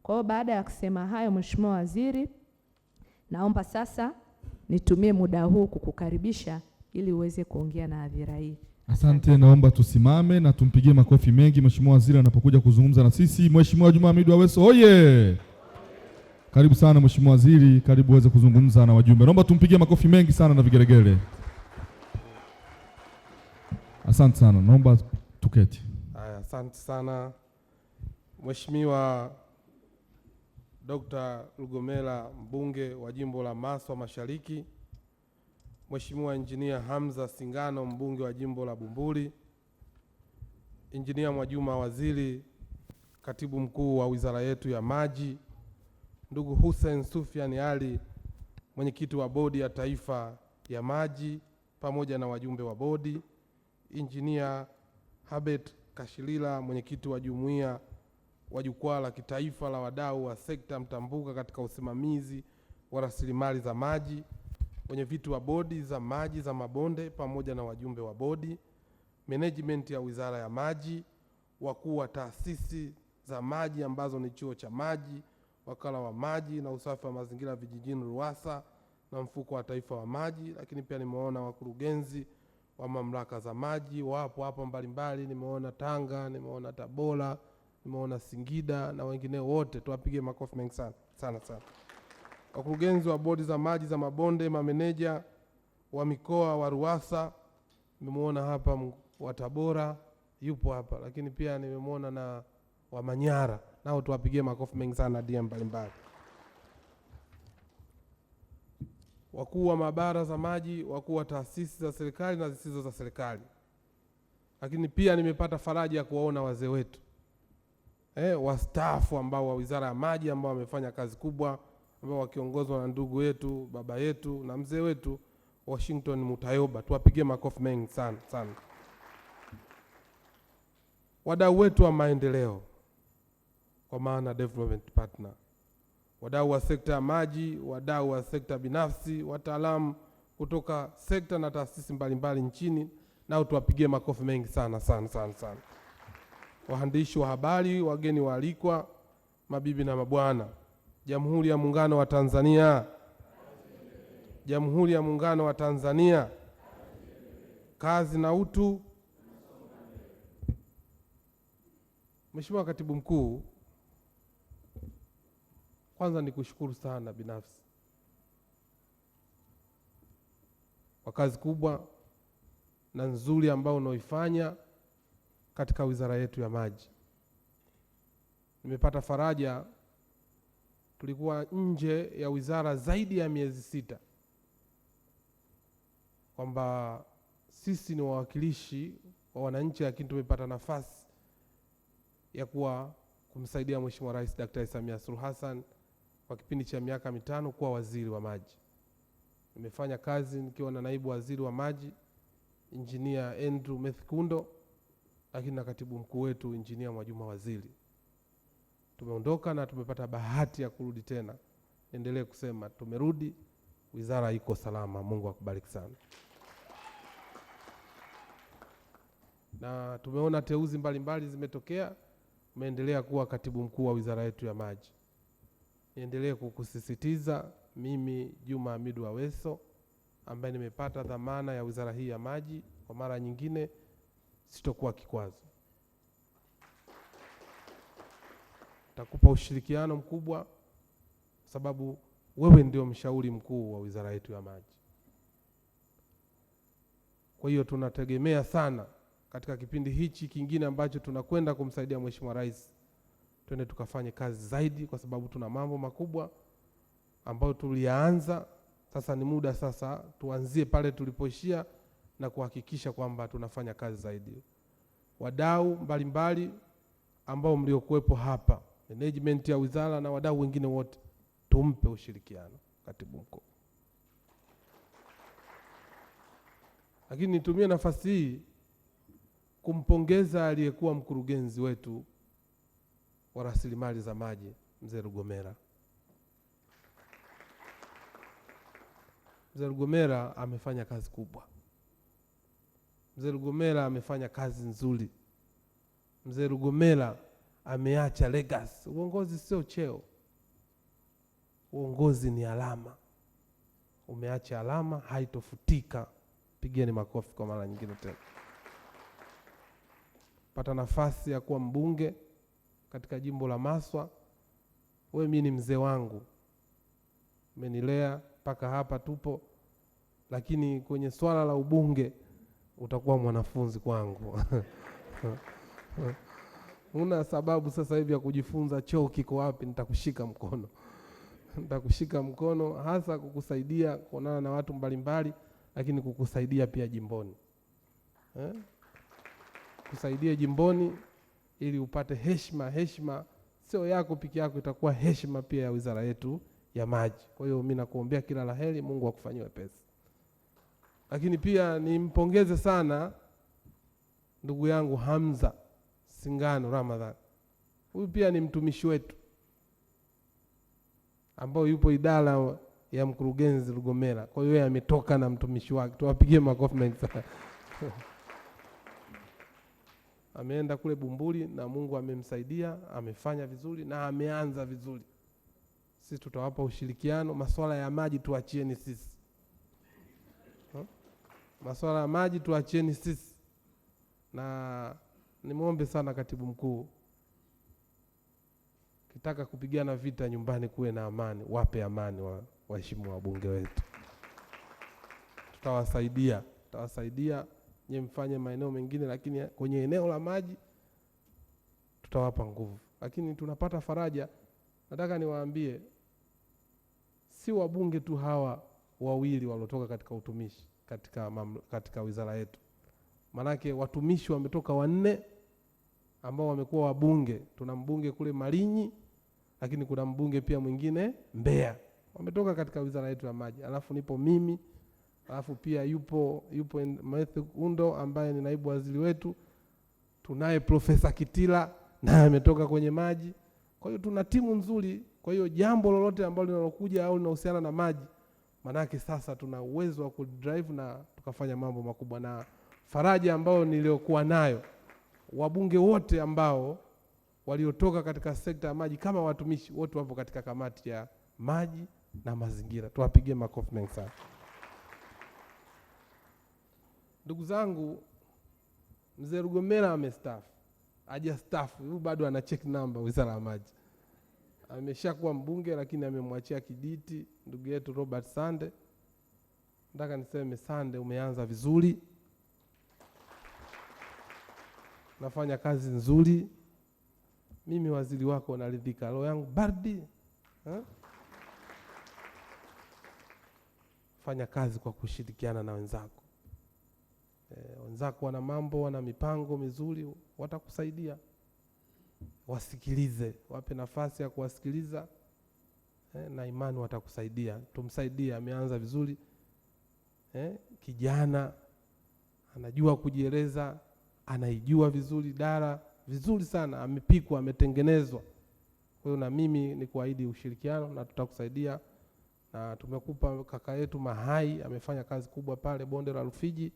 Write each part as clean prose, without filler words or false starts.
Kwa hiyo baada ya kusema hayo, Mheshimiwa Waziri, naomba sasa nitumie muda huu kukukaribisha ili uweze kuongea na hadhira hii. Asante, naomba tusimame na tumpigie makofi mengi Mheshimiwa Waziri anapokuja kuzungumza na sisi. Mheshimiwa Juma Hamidu Aweso, oye! Karibu sana Mheshimiwa Waziri, karibu uweze kuzungumza na wajumbe. Naomba tumpigie makofi mengi sana na vigelegele. Asante sana, naomba tuketi. Haya, asante sana Mheshimiwa Dr. Lugomela, mbunge wa jimbo la Maswa Mashariki, Mheshimiwa Engineer Hamza Singano, mbunge wa jimbo la Bumbuli, Engineer Mwajuma Waziri, katibu mkuu wa wizara yetu ya maji, ndugu Hussein Sufian Ali, mwenyekiti wa bodi ya taifa ya maji pamoja na wajumbe wa bodi, Engineer Habet Kashilila, mwenyekiti wa jumuiya wa jukwaa la kitaifa la wadau wa sekta mtambuka katika usimamizi wa rasilimali za maji, wenyeviti wa bodi za maji za mabonde pamoja na wajumbe wa bodi, management ya wizara ya maji, wakuu wa taasisi za maji ambazo ni chuo cha maji, wakala wa maji na usafi wa mazingira vijijini RUWASA na mfuko wa taifa wa maji. Lakini pia nimeona wakurugenzi wa mamlaka za maji wapo hapa mbalimbali, nimeona Tanga, nimeona Tabora, nimeona Singida na wengine wote, tuwapigie makofi mengi sana sana sana. Wakurugenzi wa bodi za maji za mabonde, mameneja wa mikoa wa RUWASA, nimemuona hapa wa Tabora yupo hapa, lakini pia nimemuona na wa Manyara, nao tuwapigie makofi mengi sana DM mbalimbali. Wakuu wa maabara za maji, wakuu wa taasisi za serikali na zisizo za serikali. Lakini pia nimepata faraja ya kuwaona wazee wetu wastaafu ambao wa wizara ya maji ambao wamefanya kazi kubwa, ambao wakiongozwa na ndugu yetu, baba yetu na mzee wetu Washington Mutayoba, tuwapigie makofi mengi sana sana. Wadau wetu wa maendeleo kwa maana development partner, wadau wa sekta ya maji, wadau wa sekta binafsi, wataalamu kutoka sekta na taasisi mbalimbali nchini, nao tuwapigie makofi mengi sana sana sana sana. Waandishi wa habari, wageni waalikwa, mabibi na mabwana, Jamhuri ya Muungano wa Tanzania, Jamhuri ya Muungano wa Tanzania, kazi na utu. Mheshimiwa Katibu Mkuu, kwanza nikushukuru sana binafsi kwa kazi kubwa na nzuri ambayo unaoifanya katika wizara yetu ya maji. Nimepata faraja, tulikuwa nje ya wizara zaidi ya miezi 6, kwamba sisi ni wawakilishi wa wananchi, lakini tumepata nafasi ya kuwa kumsaidia Mheshimiwa Rais Daktari Samia Suluhu Hassan kwa kipindi cha miaka 5 kuwa waziri wa maji. Nimefanya kazi nikiwa na naibu waziri wa maji Engineer Andrew Methikundo, lakini na katibu mkuu wetu Engineer Mwajuma Waziri. Tumeondoka na tumepata bahati ya kurudi tena. Endelee kusema tumerudi, wizara iko salama. Mungu akubariki sana. Na tumeona teuzi mbalimbali zimetokea, umeendelea kuwa katibu mkuu wa wizara yetu ya maji. Niendelee kukusisitiza mimi Juma Hamidu Aweso, ambaye nimepata dhamana ya wizara hii ya maji kwa mara nyingine, sitokuwa kikwazo. Takupa ushirikiano mkubwa sababu wewe ndio mshauri mkuu wa wizara yetu ya maji. Kwa hiyo tunategemea sana katika kipindi hichi kingine ambacho tunakwenda kumsaidia Mheshimiwa Rais, twende tukafanye kazi zaidi, kwa sababu tuna mambo makubwa ambayo tulianza. Sasa ni muda sasa tuanzie pale tulipoishia na kuhakikisha kwamba tunafanya kazi zaidi. Wadau mbalimbali ambao mliokuwepo hapa, management ya wizara na wadau wengine wote, tumpe ushirikiano katibu mkuu. Lakini nitumie nafasi hii kumpongeza aliyekuwa mkurugenzi wetu wa rasilimali za maji, Mzee Lugomela. Mzee Lugomela amefanya kazi kubwa. Mzee Lugomela amefanya kazi nzuri. Mzee Lugomela ameacha legacy. Uongozi sio cheo, uongozi ni alama. Umeacha alama haitofutika. Pigeni makofi kwa mara nyingine tena. Pata nafasi ya kuwa mbunge katika jimbo la Maswa. Wewe mimi ni mzee wangu, umenilea mpaka hapa tupo, lakini kwenye swala la ubunge utakuwa mwanafunzi kwangu. Una sababu sasa hivi ya kujifunza choo kiko wapi, nitakushika mkono. Nitakushika mkono hasa kukusaidia kuonana na watu mbalimbali, lakini kukusaidia pia jimboni. Kusaidia jimboni ili upate heshima. Heshima sio yako peke yako, itakuwa heshima pia ya wizara yetu ya maji. Kwa hiyo mimi nakuombea kila laheri, Mungu akufanyie wepesi. Lakini pia nimpongeze sana ndugu yangu Hamza Singano Ramadhan. Huyu pia ni mtumishi wetu ambao yupo idara ya mkurugenzi Lugomera. Kwa hiyo yeye ametoka na mtumishi wake. Tuwapigie makofi mengi sana. Ameenda kule Bumbuli na Mungu amemsaidia, amefanya vizuri na ameanza vizuri. Sisi tutawapa ushirikiano. Masuala ya maji tuachieni sisi. Masuala ya maji tuachieni sisi. Na nimwombe sana katibu mkuu, kitaka kupigana vita nyumbani kuwe na amani, wape amani waheshimiwa wabunge wetu. Tutawasaidia nye mfanye maeneo mengine, lakini kwenye eneo la maji tutawapa nguvu. Lakini tunapata faraja. Nataka niwaambie, si wabunge tu hawa wawili waliotoka katika utumishi katika wizara yetu. Manake watumishi wametoka 4 ambao wamekuwa wabunge. Tuna mbunge kule Malinyi, lakini kuna mbunge pia mwingine Mbeya. Wametoka katika wizara yetu ya maji. Alafu nipo mimi, alafu pia yupo Matthew Undo ambaye ni naibu waziri wetu. Tunaye Profesa Kitila naye ametoka kwenye maji. Kwa hiyo tuna timu nzuri. Kwa hiyo jambo lolote ambalo linalokuja au linahusiana na maji, manake sasa tuna uwezo wa kudrive na tukafanya mambo makubwa. Na faraja ambayo niliokuwa nayo, wabunge wote ambao waliotoka katika sekta ya maji kama watumishi wote wapo katika kamati ya maji na mazingira. Tuwapigie makofi mengi sana. Ndugu zangu, mzee Lugomera amestaafu. Hajastaafu, huyu bado ana check number wizara ya maji. Ameshakuwa mbunge, lakini amemwachia kijiti ndugu yetu Robert Sande. Nataka niseme Sande, umeanza vizuri. Nafanya kazi nzuri. Mimi waziri wako naridhika. Roho yangu baridi. Fanya kazi kwa kushirikiana na wenzako. Wenzako wana mambo, wana mipango mizuri, watakusaidia. Wasikilize, wape nafasi ya kuwasikiliza. Na imani watakusaidia. Tumsaidie, ameanza vizuri. Kijana anajua kujieleza, anaijua vizuri idara, vizuri sana, amepikwa, ametengenezwa. Kwa hiyo na mimi ni kuahidi ushirikiano na tutakusaidia. Na tumekupa kaka yetu Mahai, amefanya kazi kubwa pale bonde la Rufiji.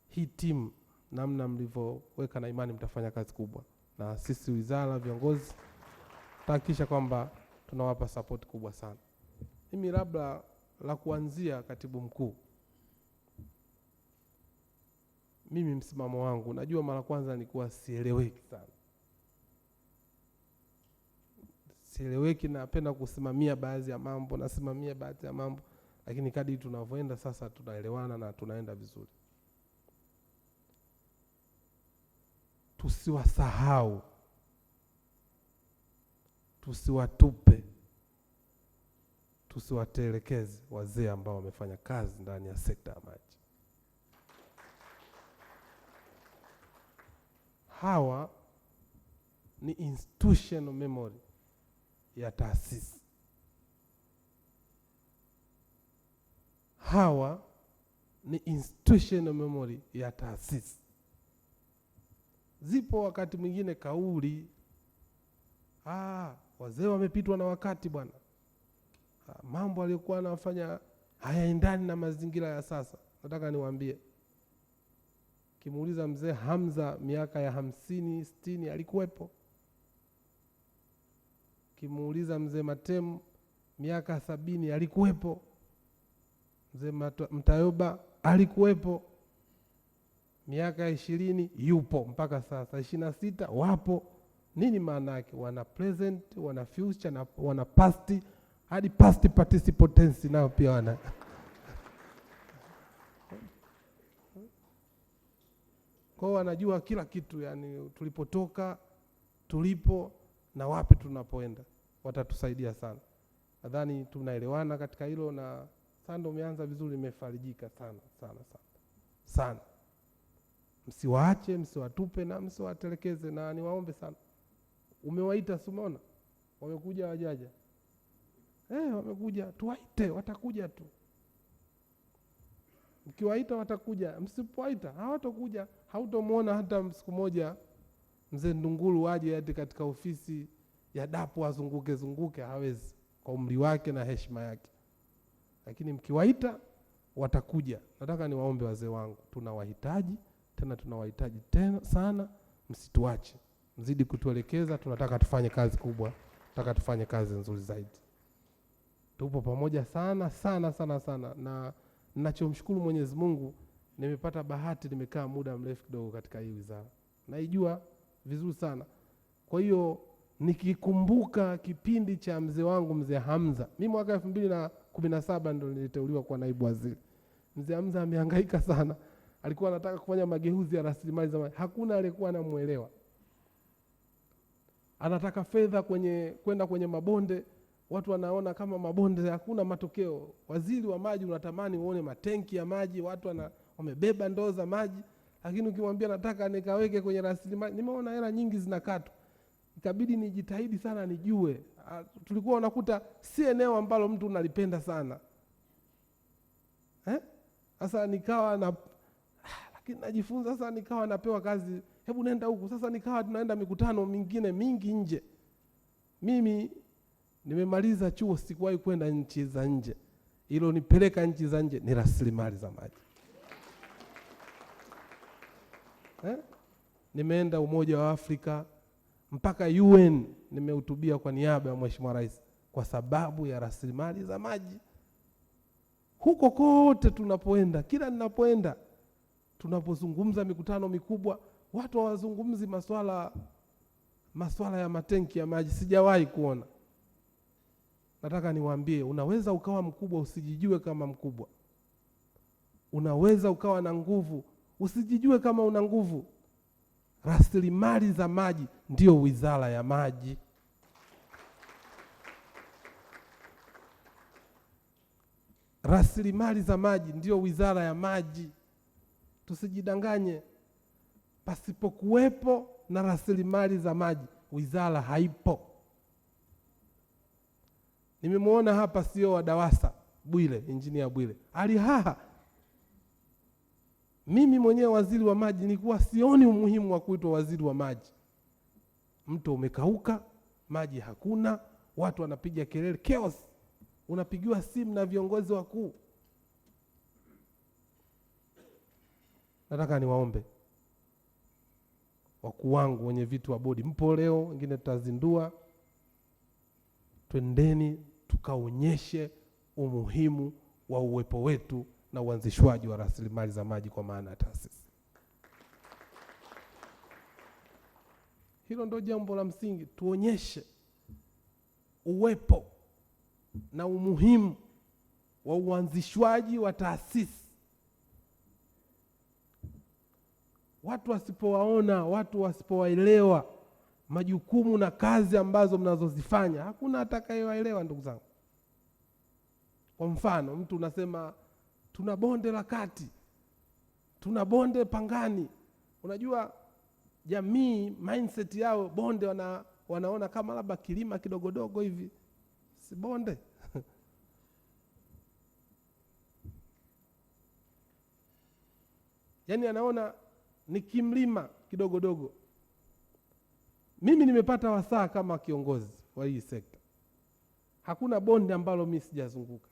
Hii timu namna mlivyoweka, na imani mtafanya kazi kubwa. Na sisi wizara, viongozi, tutahakikisha kwamba tunawapa support kubwa sana. Mimi labda la kuanzia, katibu mkuu, mimi msimamo wangu, najua mara kwanza nilikuwa sieleweki sana. Sieleweki, napenda kusimamia baadhi ya mambo, nasimamia baadhi ya mambo, lakini kadri tunavyoenda sasa tunaelewana na tunaenda vizuri. Tusiwasahau, tusiwatupe, tusiwatelekeze wazee ambao wamefanya kazi ndani ya sekta ya maji. Hawa ni institutional memory ya taasisi. Hawa ni institutional memory ya taasisi. Zipo wakati mwingine kauli, wazee wamepitwa na wakati bwana. Mambo aliyokuwa anafanya hayaendani na mazingira ya sasa. Nataka niwaambie, kimuuliza mzee Hamza miaka ya 50, 60 alikuwepo. Ukimuuliza mzee Matemu miaka 70 alikuwepo, mzee Mtayoba alikuwepo, miaka 20 yupo mpaka sasa, 26 wapo. Nini maana yake? Wana present, wana future na wana past, hadi past participle tense nao pia wana. Kwa wanajua kila kitu, yani tulipotoka, tulipo na wapi tunapoenda. Watatusaidia sana. Nadhani tunaelewana katika hilo, na Sando umeanza vizuri, imefarijika sana sana sana sana. Msiwaache, msiwatupe na msiwatelekeze, na niwaombe sana. Umewaita, si umeona? Wamekuja wajaja? Wamekuja, tuwaite, watakuja tu. Mkiwaita watakuja, msipowaita hawatakuja. Hautomuona hata siku moja mzee Ndunguru aje hadi katika ofisi ya DAPO azunguke, hawezi, kwa umri wake na heshima yake. Lakini mkiwaita watakuja. Nataka niwaombe wazee wangu, tunawahitaji tena sana, msituache. Mzidi kutuelekeza, tunataka tufanye kazi kubwa, tunataka tufanye kazi nzuri zaidi. Tupo pamoja sana sana sana sana, na ninachomshukuru Mwenyezi Mungu, nimepata bahati, nimekaa muda mrefu kidogo katika hii wizara. Naijua vizuri sana. Kwa hiyo nikikumbuka kipindi cha mzee wangu mzee Hamza, mimi mwaka 2017 ndio niliteuliwa kuwa naibu waziri. Mzee Hamza amehangaika sana. Alikuwa anataka kufanya mageuzi ya rasilimali za maji. Hakuna aliyekuwa anamuelewa. Anataka fedha kwenda kwenye mabonde. Watu wanaona kama mabonde hakuna matokeo. Waziri wa maji unatamani uone matenki ya maji, watu wamebeba ndoo za maji, lakini ukimwambia nataka nikaweke kwenye rasilimali, nimeona hela nyingi zinakatwa. Ikabidi nijitahidi sana nijue. Tulikuwa unakuta si eneo ambalo mtu unalipenda sana. Sasa nikawa lakini najifunza, sasa nikawa napewa kazi, hebu nenda huku. Sasa nikawa tunaenda mikutano mingine mingi nje. Mimi nimemaliza chuo, sikuwahi kwenda nchi za nje. Hilo nipeleka nchi za nje ni rasilimali za maji. Nimeenda Umoja wa Afrika, mpaka UN nimehutubia kwa niaba ya Mheshimiwa Rais kwa sababu ya rasilimali za maji. Huko kote tunapoenda, kila ninapoenda, tunapozungumza mikutano mikubwa, watu hawazungumzi masuala ya matenki ya maji. Sijawahi kuona. Nataka niwaambie, unaweza ukawa mkubwa usijijue kama mkubwa. Unaweza ukawa na nguvu usijijue kama una nguvu. Rasilimali za maji ndio wizara ya maji. Rasilimali za maji ndio wizara ya maji. Tusijidanganye. Pasipokuwepo na rasilimali za maji, wizara haipo. Nimemuona hapa CEO wa DAWASA Bwile, Engineer Bwile. Alihaha. Mimi mwenyewe waziri wa maji nilikuwa sioni umuhimu wa kuitwa waziri wa maji. Mto umekauka, maji hakuna, watu wanapiga kelele, chaos. Unapigiwa simu na viongozi wakuu. Nataka niwaombe wakuu wangu, wenye vitu wa bodi, mpo leo, wengine tutazindua. Twendeni tukaonyeshe umuhimu wa uwepo wetu na uanzishwaji wa rasilimali za maji kwa maana ya taasisi. Hilo ndio jambo la msingi. Tuonyeshe uwepo na umuhimu wa uanzishwaji wa taasisi. Watu wasipowaona, watu wasipowaelewa majukumu na kazi ambazo mnazozifanya, hakuna atakayewaelewa, ndugu zangu. Kwa mfano, mtu unasema tuna bonde la Kati, tuna bonde Pangani. Unajua jamii mindset yao bonde wanaona kama labda kilima kidogodogo hivi, si bonde. Yaani anaona ni kimlima kidogodogo. Mimi nimepata wasaa kama kiongozi wa hii sekta. Hakuna bonde ambalo mimi sijazunguka.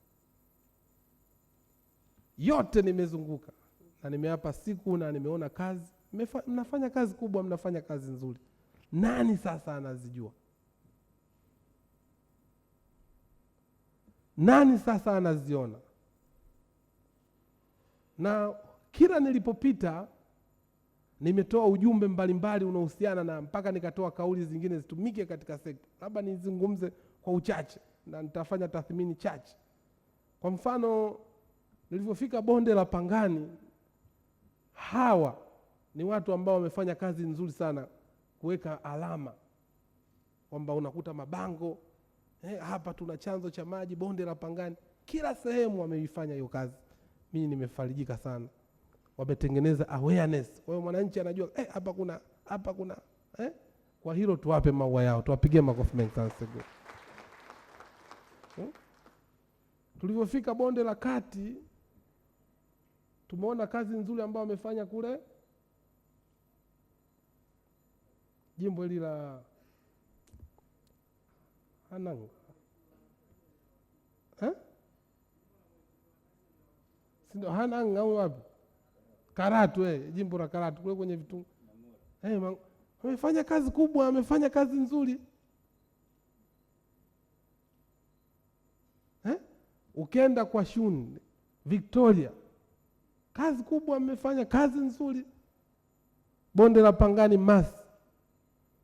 Yote nimezunguka na nimeapa siku na nimeona kazi. Mnafanya kazi kubwa, mnafanya kazi nzuri. Nani sasa anazijua? nani sasa anaziona? Na kila nilipopita nimetoa ujumbe mbalimbali unaohusiana na, mpaka nikatoa kauli zingine zitumike katika sekta. Labda nizungumze kwa uchache na nitafanya tathmini chache. Kwa mfano, nilipofika bonde la Pangani, hawa ni watu ambao wamefanya kazi nzuri sana kuweka alama kwamba unakuta mabango hapa tuna chanzo cha maji bonde la Pangani. Kila sehemu wameifanya hiyo kazi. Mimi nimefarijika sana. Wametengeneza awareness. Kwa hiyo mwananchi anajua hapa kuna kwa hilo tuwape maua yao, tuwapigie makofi mengi sana. Tulipofika bonde la Kati, tumeona kazi nzuri ambayo wamefanya kule jimbo hili la Hanang. Sindo Hanang au wapi? Karatu, jimbo la Karatu kule kwenye vitu. Wamefanya kazi kubwa, wamefanya kazi nzuri. Ukenda kwa Shun, Victoria, kazi kubwa wamefanya, kazi nzuri. Bonde la Pangani Masi,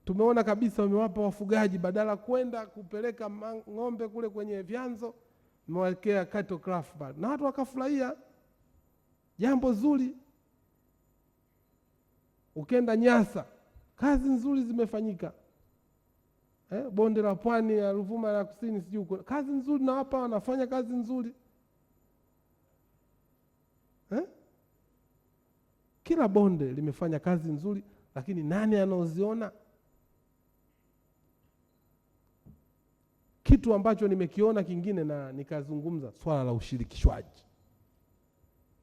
tumeona kabisa wamewapa wafugaji, badala kwenda kupeleka ng'ombe kule kwenye vyanzo, mmewekea cattle craft bar, na watu wakafurahia, jambo zuri. Ukenda Nyasa, kazi nzuri zimefanyika. Bonde la Pwani ya Ruvuma ya Kusini, sijui kazi nzuri, na hapa wanafanya kazi nzuri. Kila bonde limefanya kazi nzuri, lakini nani anaoziona? Kitu ambacho nimekiona kingine, na nikazungumza swala la ushirikishwaji,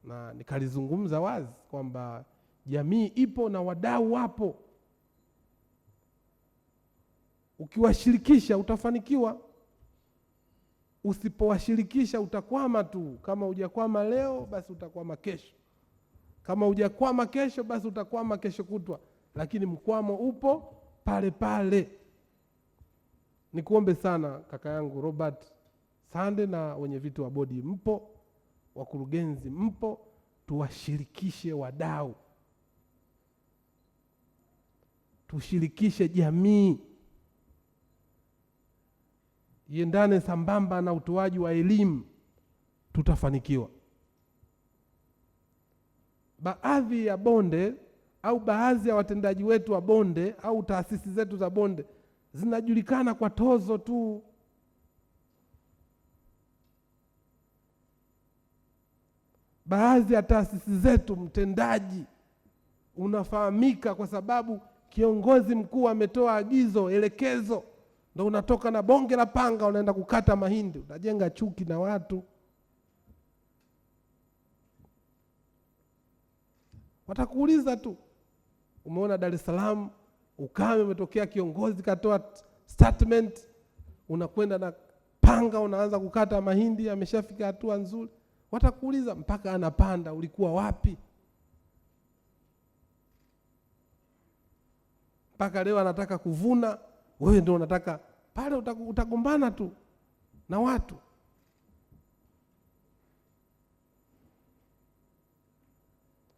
na nikalizungumza wazi kwamba jamii ipo na wadau wapo. Ukiwashirikisha utafanikiwa, usipowashirikisha utakwama tu. Kama hujakwama leo, basi utakwama kesho. Kama hujakwama kesho, basi utakwama kesho kutwa, lakini mkwamo upo pale pale. Nikuombe sana kaka yangu Robert Sande na wenye viti wa bodi mpo, wakurugenzi mpo, tuwashirikishe wadau, tushirikishe jamii, iendane sambamba na utoaji wa elimu, tutafanikiwa. Baadhi ya bonde au baadhi ya watendaji wetu wa bonde au taasisi zetu za bonde zinajulikana kwa tozo tu. Baadhi ya taasisi zetu mtendaji unafahamika kwa sababu kiongozi mkuu ametoa agizo, elekezo, ndio unatoka na bonge la panga unaenda kukata mahindi, unajenga chuki na watu. Watakuuliza tu, umeona Dar es Salaam ukame umetokea, kiongozi katoa statement, unakwenda na panga unaanza kukata mahindi, ameshafika hatua nzuri. Watakuuliza mpaka anapanda, ulikuwa wapi? Mpaka leo anataka kuvuna, wewe ndio unataka pale, utagombana tu na watu.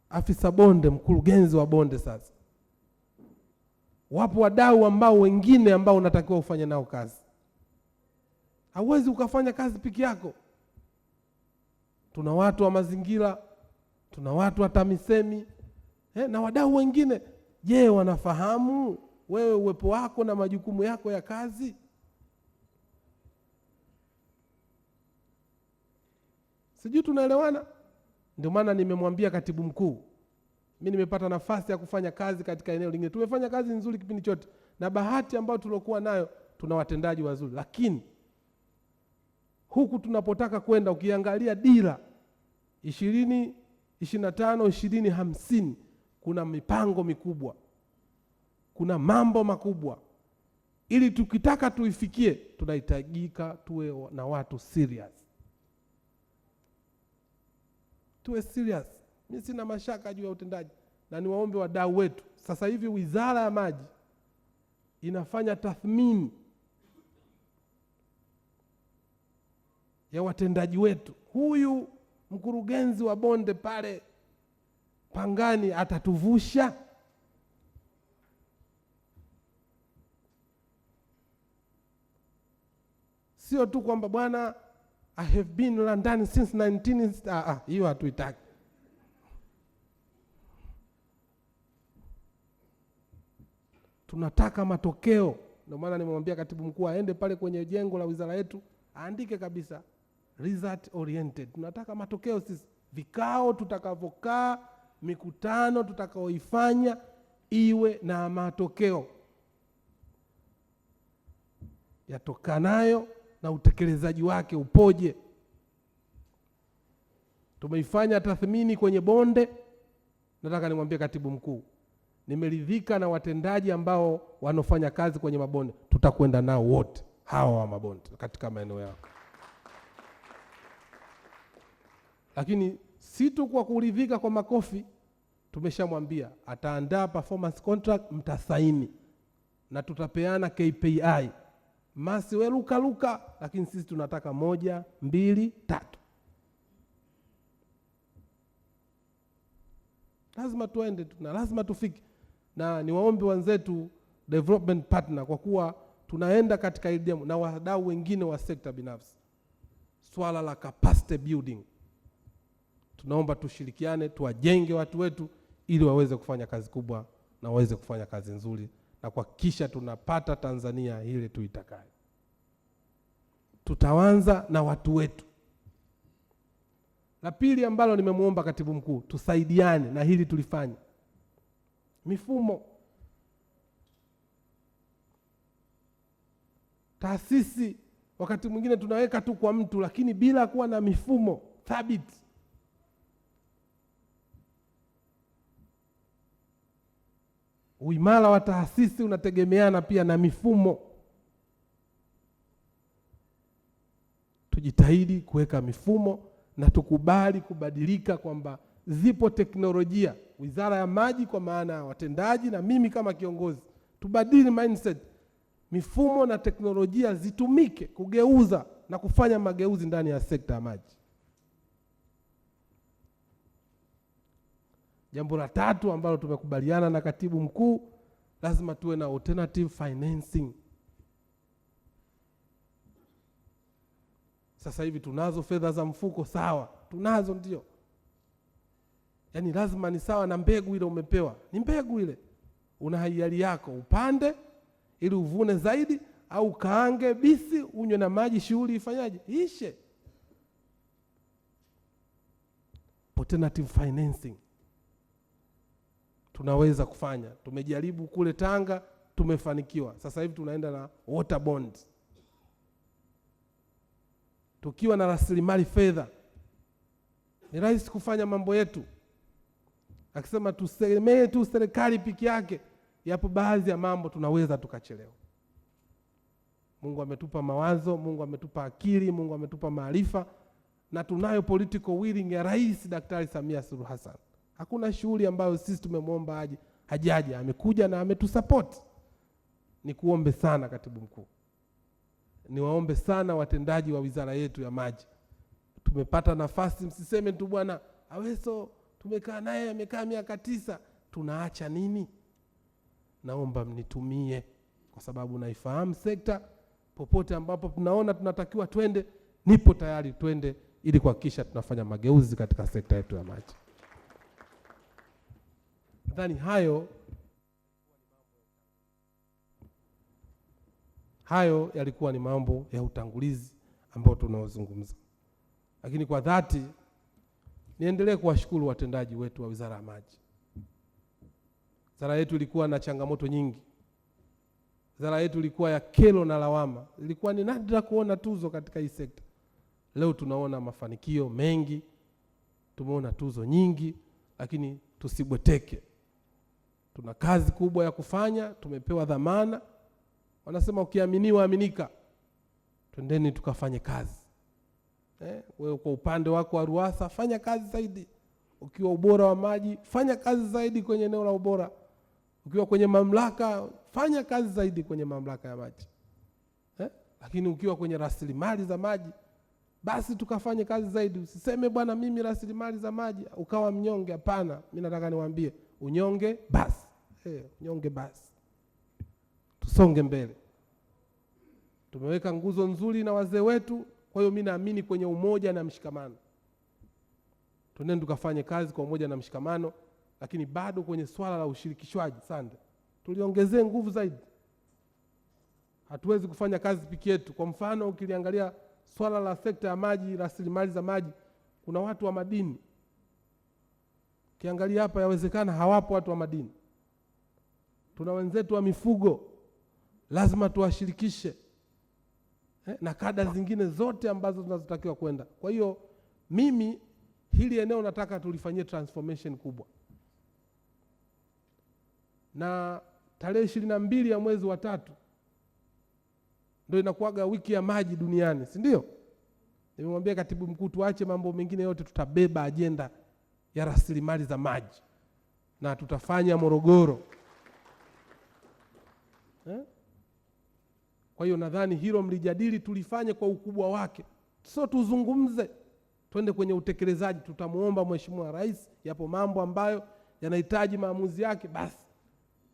Afisa bonde, mkurugenzi wa bonde, sasa wapo wadau ambao wengine ambao unatakiwa ufanye nao kazi. Hauwezi ukafanya kazi piki yako. Tuna watu wa mazingira, tuna watu wa TAMISEMI na wadau wengine. Je, wanafahamu wewe uwepo wako na majukumu yako ya kazi? Sijui tunaelewana? Ndio maana nimemwambia katibu mkuu, mimi nimepata nafasi ya kufanya kazi katika eneo lingine. Tumefanya kazi nzuri kipindi chote, na bahati ambayo tulokuwa nayo, tuna watendaji wazuri. Lakini huku tunapotaka kwenda, ukiangalia dira 2025 2050, kuna mipango mikubwa, kuna mambo makubwa. Ili tukitaka tuifikie, tunahitajika tuwe na watu serious. Tuwe serious. Mimi sina mashaka juu ya utendaji, na niwaombe wadau wetu. Sasa hivi Wizara ya Maji inafanya tathmini ya watendaji wetu. Huyu mkurugenzi wa bonde pale Pangani atatuvusha? Sio tu kwamba bwana I have been London since 19 hiyo hatuitaki. Tunataka matokeo. Ndio maana nimemwambia katibu mkuu aende pale kwenye jengo la wizara yetu aandike kabisa result oriented. Tunataka matokeo sisi. Vikao tutakavokaa, mikutano tutakaoifanya iwe na matokeo yatokanayo na utekelezaji wake upoje. Tumeifanya tathmini kwenye bonde. Nataka nimwambie katibu mkuu, nimeridhika na watendaji ambao wanafanya kazi kwenye mabonde. Tutakwenda nao wote hawa wa mabonde katika maeneo yao. Lakini si tu kwa kuridhika kwa makofi, tumeshamwambia ataandaa performance contract, mtasaini na tutapeana KPI. Masi we luka, lakini sisi tunataka 1, 2, 3. Lazima tuende, lazima tufike. Na niwaombe wenzetu development partner, kwa kuwa tunaenda katika elimu na wadau wengine wa sekta binafsi, swala la capacity building, tunaomba tushirikiane, tuwajenge watu wetu ili waweze kufanya kazi kubwa na waweze kufanya kazi nzuri na kuhakikisha tunapata Tanzania ile tuitakayo. Tutaanza na watu wetu. La pili ambalo nimemuomba katibu mkuu, tusaidiane na hili tulifanya. Mifumo. Taasisi wakati mwingine tunaweka tu kwa mtu, lakini bila kuwa na mifumo thabiti. Uimara wa taasisi unategemeana pia na mifumo. Tujitahidi kuweka mifumo na tukubali kubadilika, kwamba zipo teknolojia. Wizara ya Maji kwa maana ya watendaji na mimi kama kiongozi, tubadili mindset. Mifumo na teknolojia zitumike kugeuza na kufanya mageuzi ndani ya sekta ya maji. Jambo la tatu ambalo tumekubaliana na katibu mkuu, lazima tuwe na alternative financing. Sasa hivi tunazo fedha za mfuko, sawa, tunazo ndio. Yaani lazima ni sawa na mbegu ile umepewa. Ni mbegu ile. Una hiari yako, upande ili uvune zaidi, au kaange bisi unywe na maji, shughuli ifanyaje? Ishe. Alternative financing tunaweza kufanya. Tumejaribu kule Tanga, tumefanikiwa. Sasa hivi tunaenda na water bonds. Tukiwa na rasilimali fedha, ni rahisi kufanya mambo yetu. Akisema tusemee tu serikali piki yake, yapo baadhi ya mambo tunaweza tukachelewa. Mungu ametupa mawazo, Mungu ametupa akili, Mungu ametupa maarifa, na tunayo political willing ya Rais Daktari Samia Suluhu Hassan. Hakuna shughuli ambayo sisi tumemwomba aje hajaje, amekuja na ametusupport. Ni kuombe sana katibu mkuu, niwaombe sana watendaji wa wizara yetu ya maji. Tumepata nafasi, msiseme tu bwana Aweso tumekaa naye amekaa miaka 9, tunaacha nini? Naomba mnitumie, kwa sababu naifahamu sekta. Popote ambapo tunaona tunatakiwa twende, nipo tayari twende, ili kuhakikisha tunafanya mageuzi katika sekta yetu ya maji. Nadhani hayo yalikuwa ni mambo ya utangulizi ambao tunaozungumza. Lakini kwa dhati niendelee kuwashukuru watendaji wetu wa Wizara ya Maji. Wizara yetu ilikuwa na changamoto nyingi. Wizara yetu ilikuwa ya kero na lawama. Ilikuwa ni nadra kuona tuzo katika hii sekta. Leo tunaona mafanikio mengi, tumeona tuzo nyingi, lakini tusibweteke. Tuna kazi kubwa ya kufanya, tumepewa dhamana. Wanasema ukiaminiwa aminika. Twendeni tukafanye kazi. Wewe kwa upande wako wa RUWASA fanya kazi zaidi. Ukiwa ubora wa maji fanya kazi zaidi kwenye eneo la ubora. Ukiwa kwenye mamlaka fanya kazi zaidi kwenye mamlaka ya maji. Lakini ukiwa kwenye rasilimali za maji basi tukafanye kazi zaidi. Usiseme bwana mimi rasilimali za maji ukawa mnyonge. Hapana, mimi nataka niwaambie unyonge basi. Unyonge basi. Tusonge mbele. Tumeweka nguzo nzuri na wazee wetu, kwa hiyo mimi naamini kwenye umoja na mshikamano. Twendeni tukafanye kazi kwa umoja na mshikamano, lakini bado kwenye swala la ushirikishwaji sande, tuliongezee nguvu zaidi. Hatuwezi kufanya kazi peke yetu. Kwa mfano ukiliangalia swala la sekta ya maji, rasilimali za maji, kuna watu wa madini. Ukiangalia hapa yawezekana hawapo watu wa madini. Tuna wenzetu wa mifugo, lazima tuwashirikishe. Na kada zingine zote ambazo tunazotakiwa kwenda. Kwa hiyo mimi hili eneo nataka tulifanyie transformation kubwa. Na tarehe 22 ya mwezi wa 3 ndio inakuwaga wiki ya maji duniani, si ndio? Nimemwambia katibu mkuu tuache mambo mengine yote, tutabeba ajenda ya rasilimali za maji na tutafanya Morogoro. Kwa hiyo nadhani hilo mlijadili, tulifanye kwa ukubwa wake. Sio tuzungumze, twende kwenye utekelezaji. Tutamuomba Mheshimiwa Rais, yapo mambo ambayo yanahitaji maamuzi yake, basi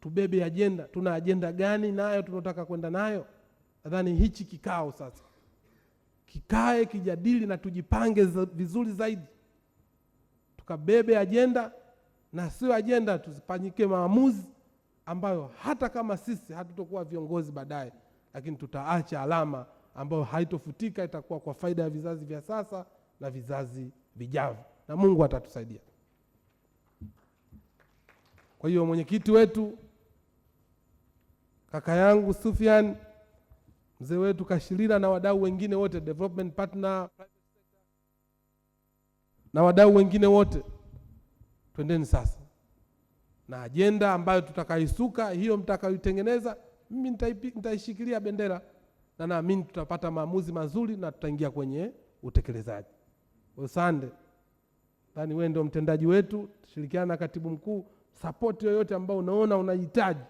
tubebe ajenda. Tuna ajenda gani nayo tunataka kwenda nayo? Nadhani hichi kikao sasa kikae kijadili na tujipange vizuri zaidi, tukabebe ajenda, na sio ajenda tuzifanyike maamuzi ambayo hata kama sisi hatutokuwa viongozi baadaye, lakini tutaacha alama ambayo haitofutika, itakuwa kwa faida ya vizazi vya sasa na vizazi vijavyo, na Mungu atatusaidia. Kwa hiyo mwenyekiti wetu kaka yangu Sufyan, mzee wetu Kashilila na wadau wengine wote, development partner na wadau wengine wote, twendeni sasa na ajenda ambayo tutakaisuka. Hiyo mtakayoitengeneza, mimi nitaishikilia bendera, na naamini tutapata maamuzi mazuri na tutaingia kwenye utekelezaji. Asante. Yaani wewe ndio mtendaji wetu, tushirikiana na katibu mkuu. Support yoyote ambayo unaona unahitaji,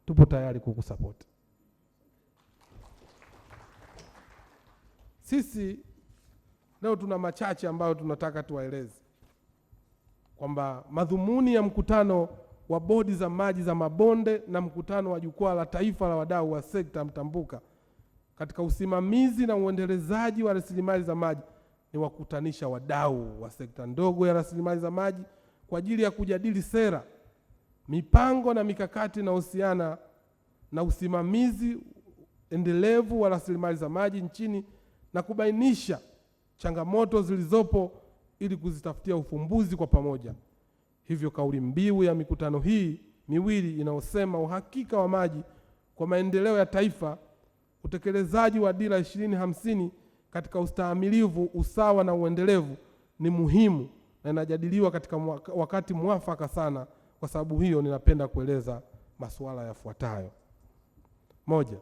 tupo tayari kukusupport. Sisi leo tuna machache ambayo tunataka tuwaeleze, kwamba madhumuni ya mkutano wa bodi za maji za mabonde na mkutano wa jukwaa la taifa la wadau wa sekta mtambuka katika usimamizi na uendelezaji wa rasilimali za maji ni wakutanisha wadau wa sekta ndogo ya rasilimali za maji kwa ajili ya kujadili sera, mipango na mikakati inayohusiana na usimamizi endelevu wa rasilimali za maji nchini na kubainisha changamoto zilizopo ili kuzitafutia ufumbuzi kwa pamoja. Hivyo kauli mbiu ya mikutano hii miwili inayosema uhakika wa maji kwa maendeleo ya taifa, utekelezaji wa dira 2050 katika ustahimilivu, usawa na uendelevu ni muhimu na inajadiliwa katika wakati mwafaka sana. Kwa sababu hiyo ninapenda kueleza masuala yafuatayo. Moja,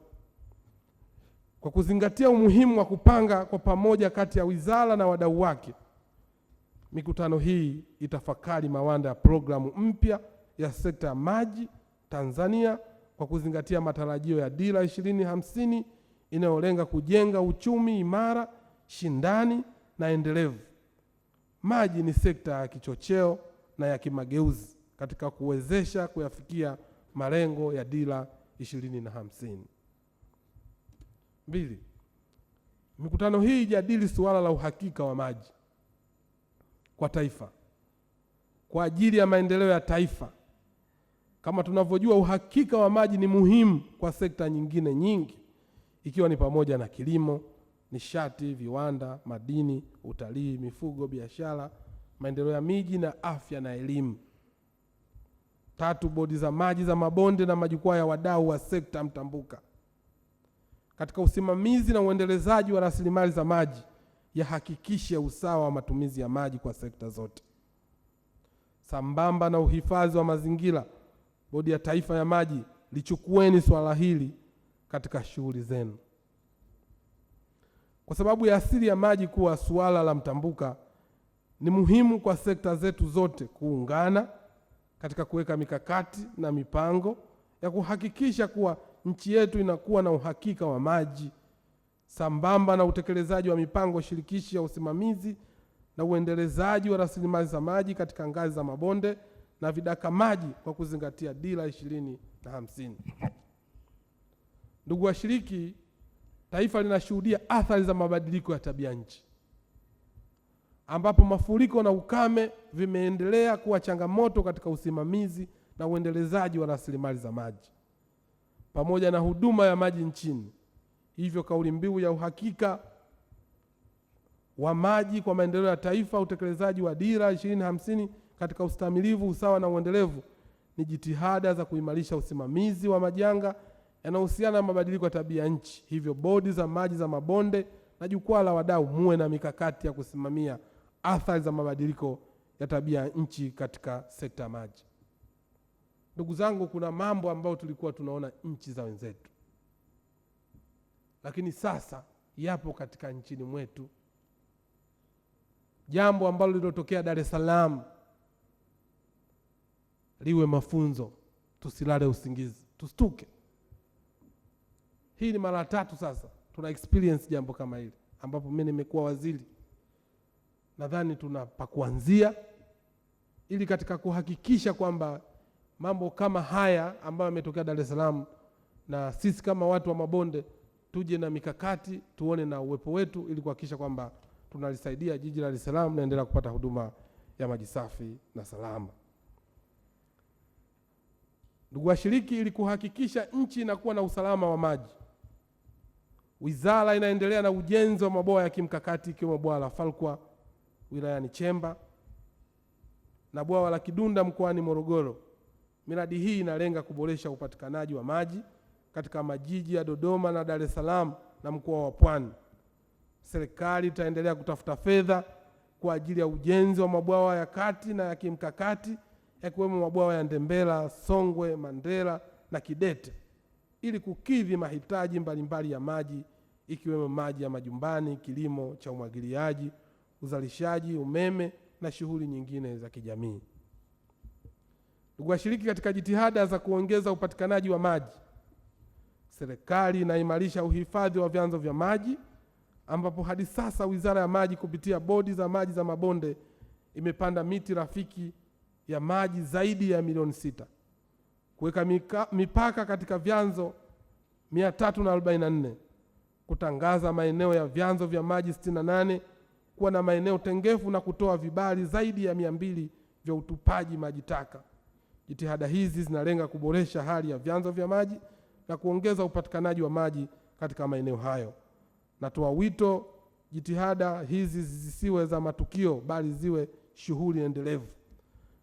kwa kuzingatia umuhimu wa kupanga kwa pamoja kati ya wizara na wadau wake, mikutano hii itafakari mawanda ya programu mpya ya sekta ya maji Tanzania kwa kuzingatia matarajio ya dira 2050 inayolenga kujenga uchumi imara, shindani na endelevu. Maji ni sekta ya kichocheo na ya kimageuzi katika kuwezesha kuyafikia malengo ya dira 2050. 2. Mikutano hii ijadili suala la uhakika wa maji kwa taifa kwa ajili ya maendeleo ya taifa. Kama tunavyojua, uhakika wa maji ni muhimu kwa sekta nyingine nyingi, ikiwa ni pamoja na kilimo, nishati, viwanda, madini, utalii, mifugo, biashara, maendeleo ya miji na afya na elimu. 3. Bodi za maji za mabonde na majukwaa ya wadau wa sekta mtambuka katika usimamizi na uendelezaji wa rasilimali za maji yahakikishe usawa wa matumizi ya maji kwa sekta zote. Sambamba na uhifadhi wa mazingira, bodi ya taifa ya maji lichukueni swala hili katika shughuli zenu. Kwa sababu ya asili ya maji kuwa suala la mtambuka, ni muhimu kwa sekta zetu zote kuungana katika kuweka mikakati na mipango ya kuhakikisha kuwa nchi yetu inakuwa na uhakika wa maji sambamba na utekelezaji wa mipango shirikishi ya usimamizi na uendelezaji wa rasilimali za maji katika ngazi za mabonde na vidaka maji kwa kuzingatia dira 2050. Ndugu washiriki, taifa linashuhudia athari za mabadiliko ya tabia nchi, ambapo mafuriko na ukame vimeendelea kuwa changamoto katika usimamizi na uendelezaji wa rasilimali za maji pamoja na huduma ya maji nchini. Hivyo kauli mbiu ya uhakika wa maji kwa maendeleo ya taifa, utekelezaji wa dira 2050 katika ustahimilivu, usawa na uendelevu, ni jitihada za kuimarisha usimamizi wa majanga yanayohusiana na mabadiliko ya tabia nchi. Hivyo bodi za maji za mabonde na jukwaa la wadau muwe na mikakati ya kusimamia athari za mabadiliko ya tabia nchi katika sekta ya maji. Ndugu zangu, kuna mambo ambayo tulikuwa tunaona nchi za wenzetu, lakini sasa yapo katika nchini mwetu. Jambo ambalo lilotokea Dar es Salaam liwe mafunzo, tusilale usingizi, tustuke. Hii ni mara 3 sasa tuna experience jambo kama hili, ambapo mimi nimekuwa waziri. Nadhani tunapa kuanzia ili katika kuhakikisha kwamba mambo kama haya ambayo yametokea Dar es Salaam, na sisi kama watu wa mabonde tuje na mikakati, tuone na uwepo wetu ili kuhakikisha kwamba tunalisaidia jiji la Dar es Salaam naendelea kupata huduma ya maji safi na salama. Ndugu washiriki, ili kuhakikisha nchi inakuwa na usalama wa maji, wizara inaendelea na ujenzi wa mabwawa ya kimkakati ikiwemo bwawa la Falkwa wilayani Chemba na bwawa la Kidunda mkoani Morogoro. Miradi hii inalenga kuboresha upatikanaji wa maji katika majiji ya Dodoma na Dar es Salaam na mkoa wa Pwani. Serikali itaendelea kutafuta fedha kwa ajili ya ujenzi wa mabwawa ya kati na ya kimkakati yakiwemo mabwawa ya Ndembela, Songwe, Mandela na Kidete ili kukidhi mahitaji mbalimbali ya maji ikiwemo maji ya majumbani, kilimo cha umwagiliaji, uzalishaji umeme na shughuli nyingine za kijamii. Ndugu washiriki, katika jitihada za kuongeza upatikanaji wa maji, serikali inaimarisha uhifadhi wa vyanzo vya maji, ambapo hadi sasa Wizara ya Maji kupitia bodi za maji za mabonde imepanda miti rafiki ya maji zaidi ya milioni 6, kuweka mipaka katika vyanzo 344, kutangaza maeneo ya vyanzo vya maji 68 kuwa na maeneo tengefu na kutoa vibali zaidi ya 200 vya utupaji maji taka. Jitihada hizi zinalenga kuboresha hali ya vyanzo vya maji na kuongeza upatikanaji wa maji katika maeneo hayo. Natoa wito jitihada hizi zisiwe za matukio bali ziwe shughuli endelevu.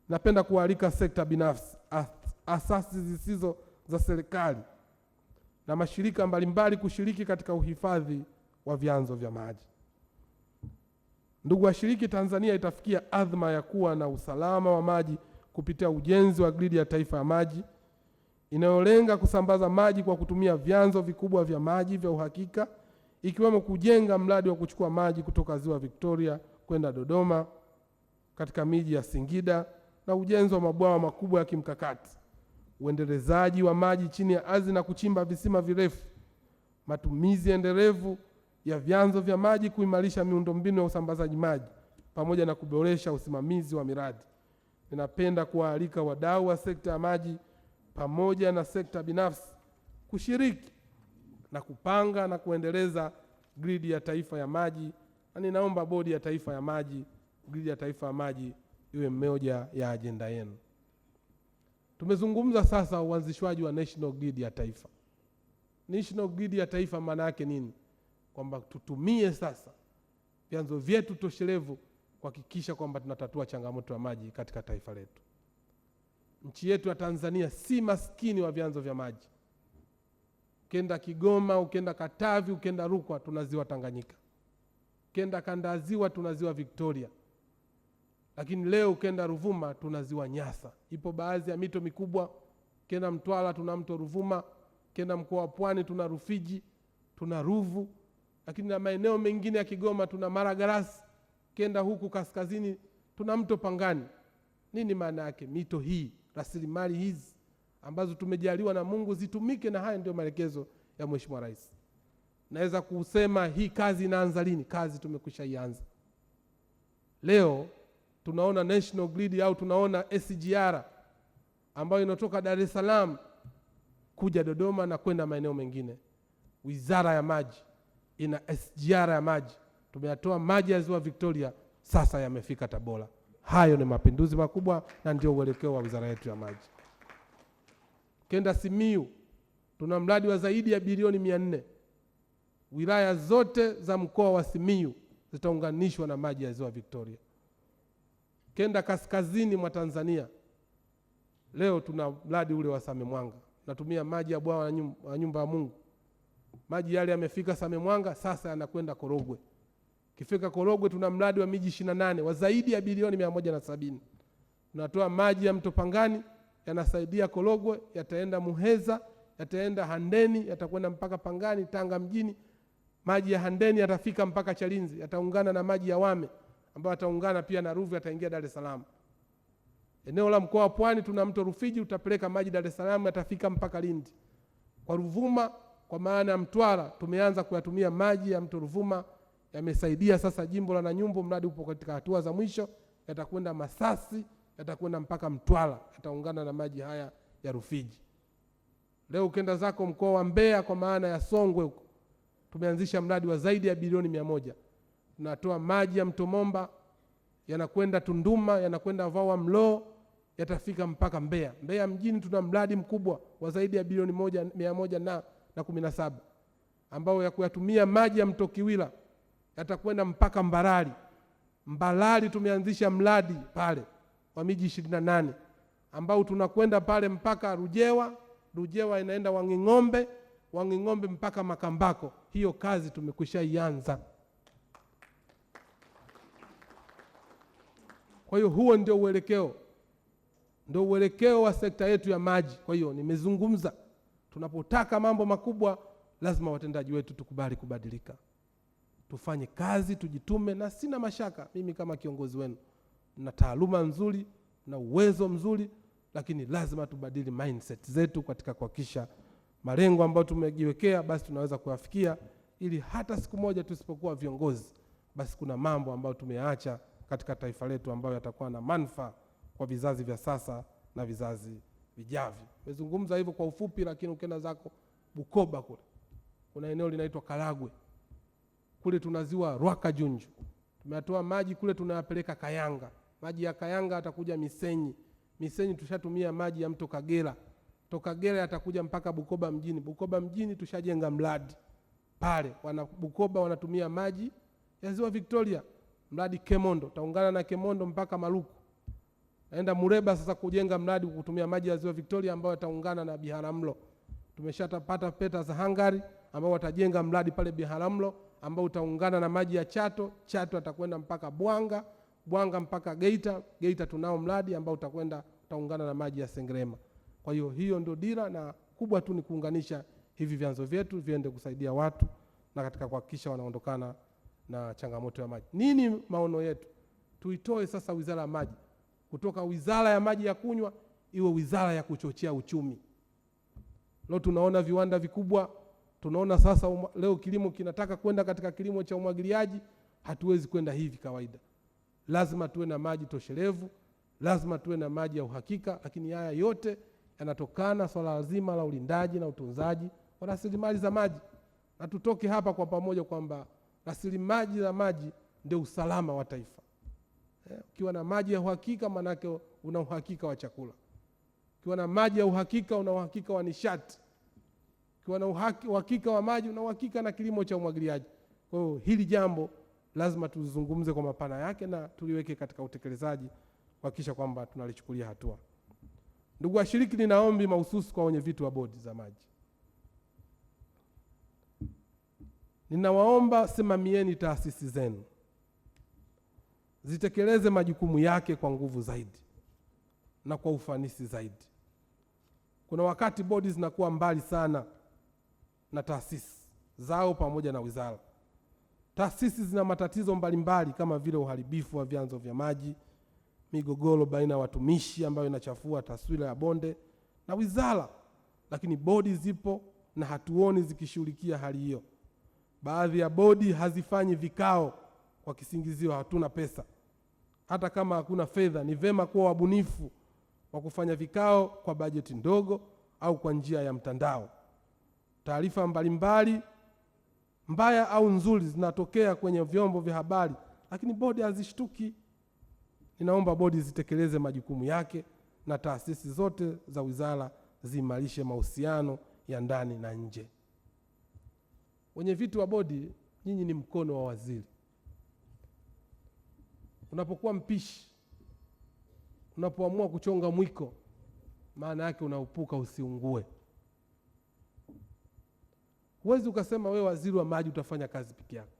Napenda kualika sekta binafsi, asasi zisizo za serikali na mashirika mbalimbali kushiriki katika uhifadhi wa vyanzo vya maji. Ndugu washiriki, Tanzania itafikia adhma ya kuwa na usalama wa maji kupitia ujenzi wa gridi ya taifa ya maji inayolenga kusambaza maji kwa kutumia vyanzo vikubwa vya maji vya uhakika, ikiwemo kujenga mradi wa kuchukua maji kutoka Ziwa Victoria kwenda Dodoma katika miji ya Singida na ujenzi wa mabwawa makubwa ya kimkakati, uendelezaji wa maji chini ya ardhi na kuchimba visima virefu, matumizi endelevu ya vyanzo vya maji, kuimarisha miundombinu ya usambazaji maji pamoja na kuboresha usimamizi wa miradi. Ninapenda kuwaalika wadau wa sekta ya maji pamoja na sekta binafsi kushiriki na kupanga na kuendeleza gridi ya taifa ya maji, na ninaomba bodi ya taifa ya maji, gridi ya taifa ya maji iwe mmoja ya ajenda yenu. Tumezungumza sasa uanzishwaji wa national grid ya taifa. National grid ya taifa maana yake nini? Kwamba tutumie sasa vyanzo vyetu toshelevu kuhakikisha kwamba tunatatua changamoto ya maji katika taifa letu. Nchi yetu ya Tanzania si maskini wa vyanzo vya maji. Ukenda Kigoma, ukenda Katavi, ukenda Rukwa, tuna ziwa Tanganyika. Ukenda kanda ziwa, tuna ziwa Victoria. Lakini leo ukenda Ruvuma, tuna ziwa Nyasa. Ipo baadhi ya mito mikubwa. Ukenda Mtwara, tuna mto Ruvuma. Ukenda mkoa wa Pwani, tuna Rufiji, tuna Ruvu. Lakini na maeneo mengine ya Kigoma tuna Maragarasi. Ukenda huku kaskazini tuna mto Pangani. Nini maana yake? Mito hii, rasilimali hizi ambazo tumejaliwa na Mungu zitumike, na haya ndio maelekezo ya Mheshimiwa Rais. naweza kusema hii kazi inaanza lini? Kazi tumekwisha ianza. Leo tunaona National Grid au tunaona SGR ambayo inatoka Dar es Salaam kuja Dodoma na kwenda maeneo mengine. Wizara ya Maji ina SGR ya maji. Tumeyatoa maji ya Ziwa Victoria, sasa yamefika Tabora. Hayo ni mapinduzi makubwa na ndio uelekeo wa wizara yetu ya maji. Kenda Simiyu, tuna mradi wa zaidi ya bilioni 400. Wilaya zote za mkoa wa Simiyu zitaunganishwa na maji ya Ziwa Victoria. Kenda kaskazini mwa Tanzania, leo tuna mradi ule wa Same Mwanga. Natumia maji ya bwawa la Nyumba ya Mungu. Maji yale yamefika Same Mwanga, sasa yanakwenda Korogwe. Kifika Korogwe tuna mradi wa miji 28 wa zaidi ya bilioni 170. Tunatoa maji ya mto Pangani, yanasaidia Korogwe, yataenda Muheza, yataenda Handeni, yatakwenda mpaka Pangani, Tanga mjini. Maji ya Handeni yatafika mpaka Chalinzi, yataungana na maji ya Wame ambayo yataungana pia na Ruvu, yataingia Dar es Salaam. Eneo la mkoa wa Pwani tuna mto Rufiji, utapeleka maji Dar es Salaam, yatafika mpaka Lindi. Kwa Ruvuma, kwa maana ya Mtwara, tumeanza kuyatumia maji ya mto Ruvuma, yamesaidia sasa jimbo la Nanyumbu, mradi upo katika hatua za mwisho, yatakwenda Masasi, yatakwenda mpaka Mtwara, yataungana na maji haya ya Rufiji. Leo ukenda zako mkoa wa Mbeya kwa maana ya Songwe huko, tumeanzisha mradi wa zaidi ya bilioni 100. Tunatoa maji ya mto Momba, yanakwenda Tunduma, yanakwenda Vawa Mlo, yatafika mpaka Mbeya. Mbeya mjini tuna mradi mkubwa wa zaidi ya bilioni 117 ambao ya kuyatumia maji ya mto Kiwila, yatakwenda mpaka Mbarali. Mbarali tumeanzisha mradi pale wa miji 28 ambao tunakwenda pale mpaka Rujewa, Rujewa inaenda Wanging'ombe, Wanging'ombe mpaka Makambako. Hiyo kazi tumekwisha ianza. Kwa hiyo huo ndio uelekeo wa sekta yetu ya maji. Kwa hiyo nimezungumza, tunapotaka mambo makubwa lazima watendaji wetu tukubali kubadilika, tufanye kazi, tujitume, na sina mashaka mimi kama kiongozi wenu na taaluma nzuri na uwezo mzuri, lakini lazima tubadili mindset zetu katika kuhakikisha malengo ambayo tumejiwekea basi tunaweza kuyafikia, ili hata siku moja tusipokuwa viongozi basi kuna mambo ambayo tumeyaacha katika taifa letu ambayo yatakuwa na manufaa kwa vizazi vya sasa na vizazi vijavyo. Nimezungumza hivyo kwa ufupi, lakini ukienda zako Bukoba kule kuna eneo linaitwa Karagwe. Kule tunaziwa Rwakajunju. Tumetoa maji kule, tunayapeleka Kayanga. Maji ya Kayanga atakuja Misenyi. Misenyi tushatumia maji ya mto Kagera. Toka Kagera yatakuja mpaka Bukoba mjini. Bukoba mjini tushajenga mradi pale. Bukoba wanatumia maji ya Ziwa Victoria. Mradi Kemondo, taungana na Kemondo mpaka Maluku. Naenda Mureba sasa kujenga mradi kutumia maji ya Ziwa Victoria ambao yataungana na Biharamulo. Tumeshapata pesa za Hungary ambao watajenga mradi pale Biharamulo ambao utaungana na maji ya Chato. Chato atakwenda mpaka Bwanga, Bwanga mpaka Geita. Geita tunao mradi ambao utaungana na maji ya Sengerema. Kwa hiyo hiyo ndio dira, na kubwa tu ni kuunganisha hivi vyanzo vyetu viende kusaidia watu na katika kuhakikisha wanaondokana na changamoto ya maji. Nini maono yetu? Tuitoe sasa wizara ya maji kutoka wizara ya maji ya kunywa iwe wizara ya kuchochea uchumi. Leo tunaona viwanda vikubwa, tunaona sasa leo kilimo kinataka kwenda katika kilimo cha umwagiliaji. Hatuwezi kwenda hivi kawaida, lazima tuwe na maji toshelevu, lazima tuwe na maji ya uhakika. Lakini haya yote yanatokana swala zima la ulindaji na utunzaji wa rasilimali za maji, na tutoke hapa kwa pamoja kwamba rasilimali za maji ndio usalama wa taifa. Ukiwa na maji ya uhakika manake una uhakika wa chakula. Ukiwa na maji ya uhakika una uhakika wa nishati. Ukiwa na uhakika wa maji una uhakika na kilimo cha umwagiliaji. Kwa hiyo hili jambo lazima tuzungumze kwa mapana yake na tuliweke katika utekelezaji kuhakikisha kwamba tunalichukulia hatua. Ndugu washiriki, nina ombi mahususi kwa wenye viti wa bodi za maji. Ninawaomba, simamieni taasisi zenu zitekeleze majukumu yake kwa nguvu zaidi na kwa ufanisi zaidi. Kuna wakati bodi zinakuwa mbali sana na taasisi zao pamoja na wizara. Taasisi zina matatizo mbalimbali kama vile uharibifu wa vyanzo vya maji, migogoro baina ya watumishi ambayo inachafua taswira ya bonde na wizara, lakini bodi zipo na hatuoni zikishughulikia hali hiyo. Baadhi ya bodi hazifanyi vikao kwa kisingizio hatuna pesa. Hata kama hakuna fedha, ni vema kuwa wabunifu wa kufanya vikao kwa bajeti ndogo au kwa njia ya mtandao. Taarifa mbalimbali mbaya au nzuri zinatokea kwenye vyombo vya habari, lakini bodi hazishtuki. Ninaomba bodi zitekeleze majukumu yake na taasisi zote za wizara ziimarishe mahusiano ya ndani na nje. Wenyeviti wa bodi, nyinyi ni mkono wa waziri. Unapokuwa mpishi, unapoamua kuchonga mwiko, maana yake unaupuka usiungue. Huwezi ukasema wewe waziri wa maji utafanya kazi peke yako.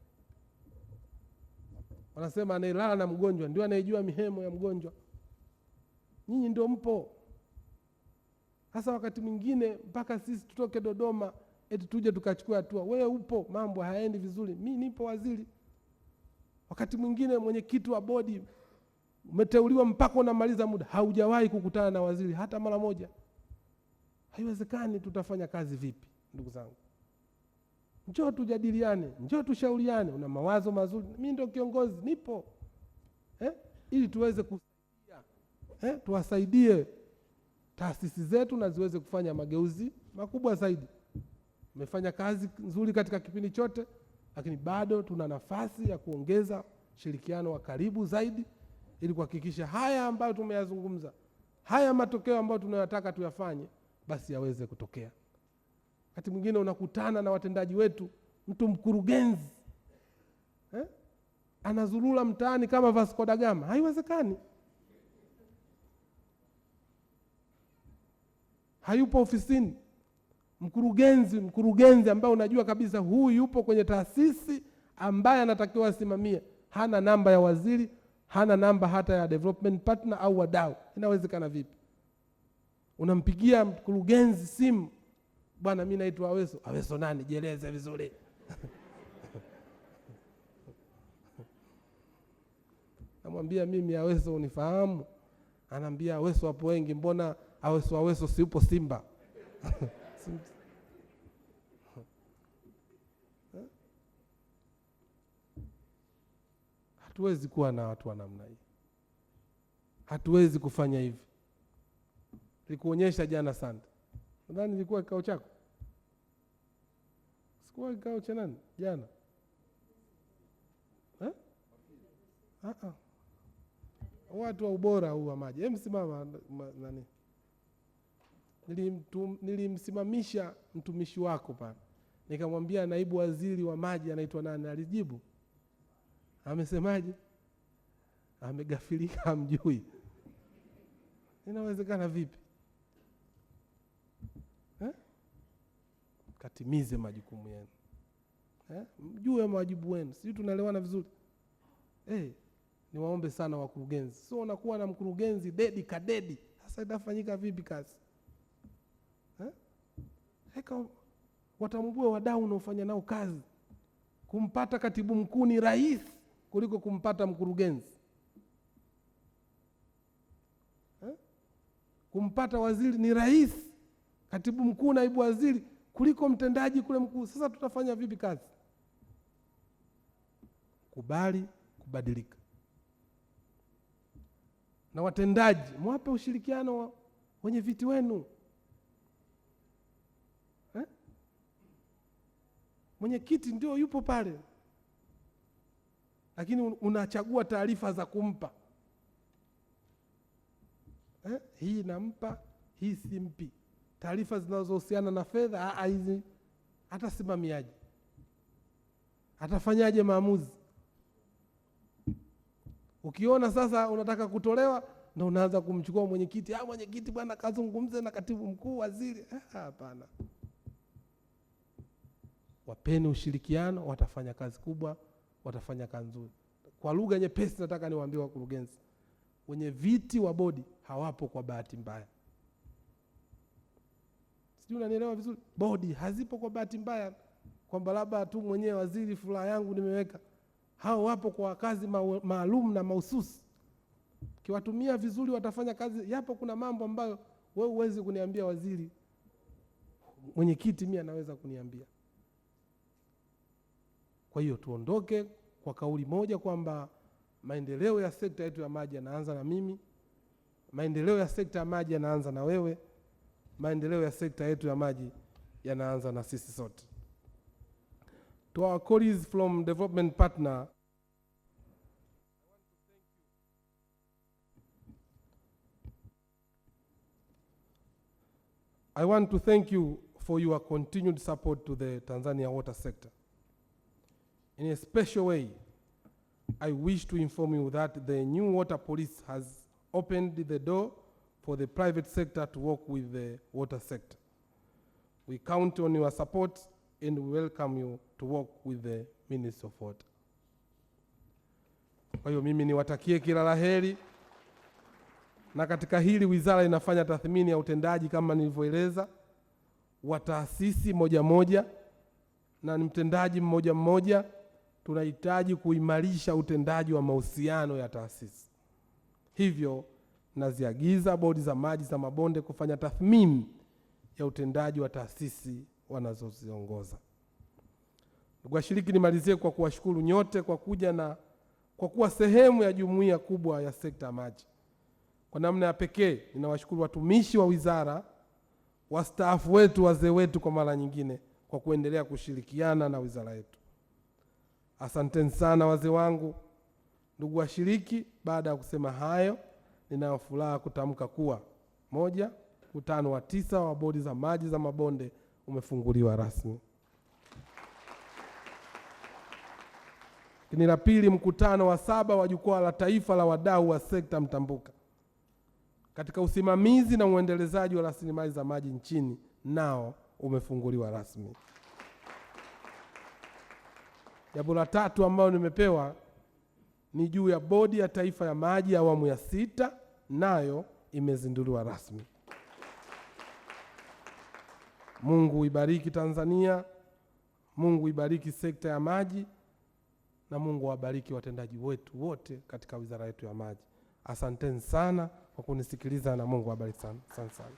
Wanasema anayelala na mgonjwa ndio anayejua mihemo ya mgonjwa. Nyinyi ndio mpo. Hasa wakati mwingine mpaka sisi tutoke Dodoma eti tuje tukachukua hatua. Wewe upo, mambo hayaendi vizuri. Mimi nipo waziri. Wakati mwingine mwenyekiti wa bodi umeteuliwa mpaka unamaliza muda, haujawahi kukutana na waziri hata mara moja. Haiwezekani. Tutafanya kazi vipi ndugu zangu? Njoo tujadiliane, njoo tushauriane. Una mawazo mazuri, mimi ndio kiongozi, nipo ili tuweze kusaidia, tuwasaidie taasisi zetu na ziweze kufanya mageuzi makubwa zaidi. Umefanya kazi nzuri katika kipindi chote, lakini bado tuna nafasi ya kuongeza ushirikiano wa karibu zaidi ili kuhakikisha haya ambayo tumeyazungumza, haya matokeo ambayo tunayotaka tuyafanye, basi yaweze kutokea. Wakati mwingine unakutana na watendaji wetu, mtu mkurugenzi anazurura mtaani kama Vasco da Gama. Haiwezekani. Hayupo ofisini. Mkurugenzi ambaye unajua kabisa huyu yupo kwenye taasisi ambaye anatakiwa asimamie, hana namba ya waziri, hana namba hata ya development partner au wadau. Inawezekana vipi? Unampigia mkurugenzi simu, bwana mimi naitwa Aweso. Aweso nani? Jieleze vizuri. Namwambia mimi Aweso unifahamu? Anaambia Aweso hapo wengi, mbona Aweso si upo Simba? Hatuwezi kuwa na watu wa namna hii. Hatuwezi kufanya hivi. Nilikuonyesha jana sana. Nadhani nilikuwa kikao chako. Sikuwa kikao cha nani jana? Watu wa ubora huu wa maji. Msimama nani? Nilimsimamisha mtumishi wako pale. Nikamwambia naibu waziri wa maji anaitwa nani? Alijibu. Amesemaje? Amegafilika, hamjui. Inawezekana vipi? Katimize majukumu yenu. Mjue mawajibu wenu. Sisi tunaelewana vizuri. Niwaombe sana wakurugenzi. Sio unakuwa na mkurugenzi dedi kadedi. Sasa itafanyika vipi kazi? Watambue wadau unaofanya nao kazi. Kumpata katibu mkuu ni rahisi kuliko kumpata mkurugenzi. Kumpata waziri ni rahisi, katibu mkuu, naibu waziri, kuliko mtendaji kule mkuu. Sasa tutafanya vipi kazi? Kubali kubadilika. Na watendaji, mwape ushirikiano wenye viti wenu. Mwenyekiti ndio yupo pale, lakini unachagua taarifa za kumpa. Hii nampa, hii simpi. Taarifa zinazohusiana na fedha, hizi atasimamiaje? Atafanyaje maamuzi? Ukiona sasa unataka kutolewa, ndio unaanza kumchukua mwenyekiti. Mwenyekiti bwana kazungumze na katibu mkuu, waziri. Hapana. Wapeni ushirikiano, watafanya kazi kubwa, watafanya kazi nzuri. Kwa lugha nyepesi nataka niwaambie wakurugenzi, wenye viti wa bodi hawapo kwa bahati mbaya. Sijui unanielewa vizuri? Bodi hazipo kwa bahati mbaya kwamba labda tu mwenyewe waziri furaha yangu nimeweka. Hao wapo kwa kazi maalum na mahususi. Kiwatumia vizuri watafanya kazi. Yapo kuna mambo ambayo wewe huwezi kuniambia waziri. Mwenyekiti mimi anaweza kuniambia. Kwa hiyo tuondoke kwa kauli moja kwamba maendeleo ya sekta yetu ya maji yanaanza na mimi, maendeleo ya sekta ya maji yanaanza na wewe, maendeleo ya sekta yetu ya maji yanaanza na sisi sote. To our colleagues from development partner, I want to thank you for your continued support to the Tanzania water sector. In a special way, I wish to inform you that the new water police has opened the door for the private sector to work with the water sector. We count on your support and we welcome you to work with the Ministry of Water. Kwa hiyo mimi niwatakie kila la heri, na katika hili wizara inafanya tathmini ya utendaji kama nilivyoeleza, wa taasisi moja moja na mtendaji mmoja mmoja. Tunahitaji kuimarisha utendaji wa mahusiano ya taasisi. Hivyo naziagiza bodi za maji za mabonde kufanya tathmini ya utendaji wa taasisi wanazoziongoza. Ndugu washiriki, nimalizie kwa kuwashukuru nyote kwa kuja na kwa kuwa sehemu ya jumuiya kubwa ya sekta ya maji. Kwa namna ya pekee ninawashukuru watumishi wa wizara, wastaafu wetu, wazee wetu kwa mara nyingine kwa kuendelea kushirikiana na wizara yetu. Asanteni sana wazee wangu. Ndugu washiriki, baada ya kusema hayo, ninayo furaha kutamka kuwa moja, mkutano wa 9 wa bodi za maji za mabonde umefunguliwa rasmi. Lakini la pili, mkutano wa 7 wa jukwaa la taifa la wadau wa sekta mtambuka katika usimamizi na uendelezaji wa rasilimali za maji nchini nao umefunguliwa rasmi. Jambo la tatu ambalo nimepewa ni juu ya bodi ya taifa ya maji ya awamu ya 6, nayo imezinduliwa rasmi. Mungu ibariki Tanzania, Mungu ibariki sekta ya maji, na Mungu wabariki watendaji wetu wote katika wizara yetu ya maji. Asanteni sana kwa kunisikiliza na Mungu awabariki sana. Asante sana.